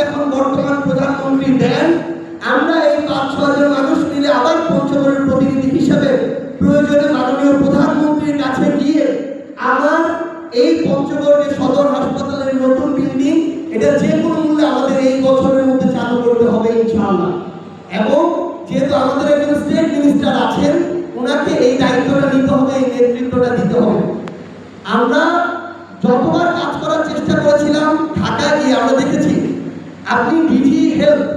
এখন বর্তমান প্রধানমন্ত্রী দেন, আমরা এই 5-6 জন মানুষ মিলে আবার পঞ্চগড়ের প্রতিনিধি হিসেবে প্রয়োজনে মাননীয় প্রধানমন্ত্রীর কাছে গিয়ে আমার এই পঞ্চগড়ের সদর হাসপাতালের নতুন বিল্ডিং এটা যে কোনো মূল্যে আমাদের এই বছরের মধ্যে চালু করতে হবে ইনশাআল্লাহ। এবং যেহেতু আমাদের একজন স্টেট মিনিস্টার আছেন, ওনাকে এই দায়িত্বটা নিতে হবে, এই নেতৃত্বটা দিতে হবে। আমরা যতবার কাজ করার চেষ্টা করেছিলাম ঢাকা গিয়ে আমরা দেখেছি আপনি ডিজি হেলথ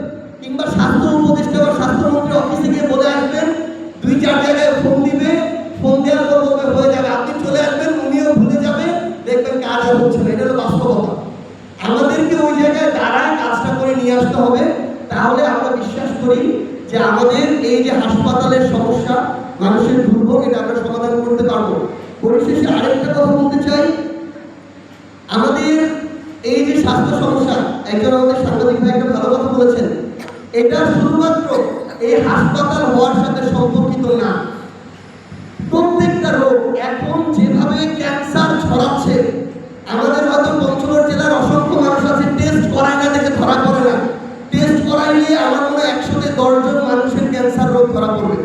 কিংবা স্বাস্থ্য উপদেষ্টা বা স্বাস্থ্যমন্ত্রী অফিসে গিয়ে বলে আসবেন, 2-4 জায়গায় ফোন দিবে, ফোন দেওয়ার পর হয়ে যাবে, আপনি চলে আসবেন, উনিও ভুলে যাবে, দেখবেন কাজ আর হচ্ছে না। এটা হলো বাস্তবতা। আমাদেরকে ওই জায়গায় দাঁড়ায় কাজটা করে নিয়ে আসতে হবে, তাহলে আমরা বিশ্বাস করি যে আমাদের এই যে হাসপাতালের সমস্যা, মানুষের দুর্ভোগ, এটা আমরা সমাধান করতে পারবো। পরিশেষে আরেকটা কথা বলতে চাই, আমাদের এই যে স্বাস্থ্য সমস্যা, একজন আমাদের সাংবাদিক ভাই একটা ভালো কথা বলেছেন, এটা শুধুমাত্র এই হাসপাতাল হওয়ার সাথে সম্পর্কিত না। প্রত্যেকটা রোগ এখন যেভাবে ক্যান্সার ছড়াচ্ছে, আমাদের হয়তো পঞ্চগড় জেলার অসংখ্য মানুষ আছে টেস্ট করায় না দেখে ধরা পড়ে না, টেস্ট করাইলে আমার মনে 100-তে 10 জন মানুষের ক্যান্সার রোগ ধরা পড়বে।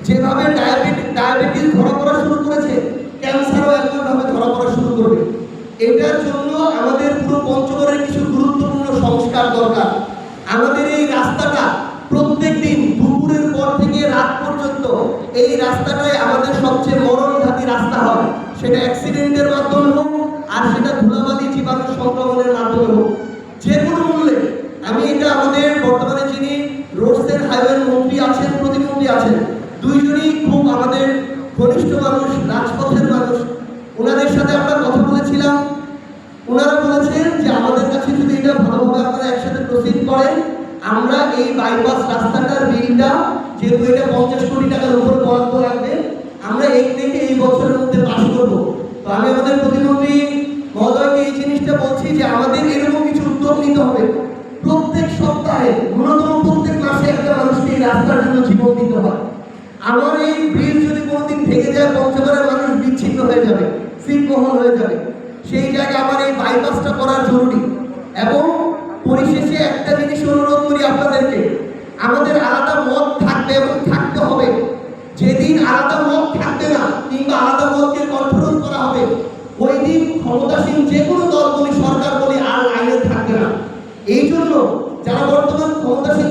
যেভাবে ডায়াবেটিস ধরা পড়া শুরু করেছে, ক্যান্সারও একইভাবে ধরা পড়া শুরু করবে। এটার জন্য আমাদের পুরো পঞ্চগড়ের কিছু গুরুত্বপূর্ণ সংস্কার দরকার। আমাদের এই রাস্তাটা প্রত্যেক দিন দুপুরের পর থেকে রাত পর্যন্ত এই রাস্তাটাই আমাদের সবচেয়ে মরণঘাতী রাস্তা হয়, সেটা অ্যাক্সিডেন্টের মাধ্যমে হোক আর সেটা ধুলাবালি জীবাণু সংক্রমণের মাধ্যমে হোক, যে কোনো মূল্যে। আমি এটা আমাদের বর্তমানে যিনি রোডস এন্ড হাইওয়ে মন্ত্রী আছেন, প্রতিমন্ত্রী আছেন, দুইজনই খুব আমাদের ঘনিষ্ঠ মানুষ, রাজপথের মানুষ। ওনাদের সাথে আমরা কথা বলেছিলাম, ওনারা বলেছেন যে আমাদের কাছে যদি এটা ভালোভাবে আপনারা একসাথে প্রসিড করেন, আমরা এই বাইপাস রাস্তাটার বিলটা, যেহেতু এটা 50 কোটি টাকার উপর বরাদ্দ লাগবে, আমরা এই বছরের মধ্যে পাস করবো। তো আমি আমাদের প্রতিমন্ত্রী মহোদয়কে এই জিনিসটা বলছি যে আমাদের এরকম কিছু উদ্যোগ নিতে হবে। প্রত্যেক সপ্তাহে ন্যূনতম প্রত্যেক মাসে একটা মানুষকে এই রাস্তার জন্য জীবন দিতে হয়। আমার এই ব্রিজ যদি কোনোদিন ভেঙে যায়, পঞ্চগড়ের মানুষ বিচ্ছিন্ন হয়ে যাবে, ছিটমহল হয়ে যাবে। সেই জায়গায় আমার এই বাইপাসটা করা জরুরি। এবং পরিশেষে একটা জিনিস অনুরোধ করি আপনাদেরকে, আমাদের আলাদা মত থাকবে এবং থাকতে হবে। যেদিন আলাদা মত থাকবে না কিংবা আলাদা মতকে কন্ট্রোল করা হবে, ওই দিন ক্ষমতাসীন যে কোনো দল বলি, সরকার বলি, আর লাইনে থাকবে না। এই জন্য যারা বর্তমান ক্ষমতাসীন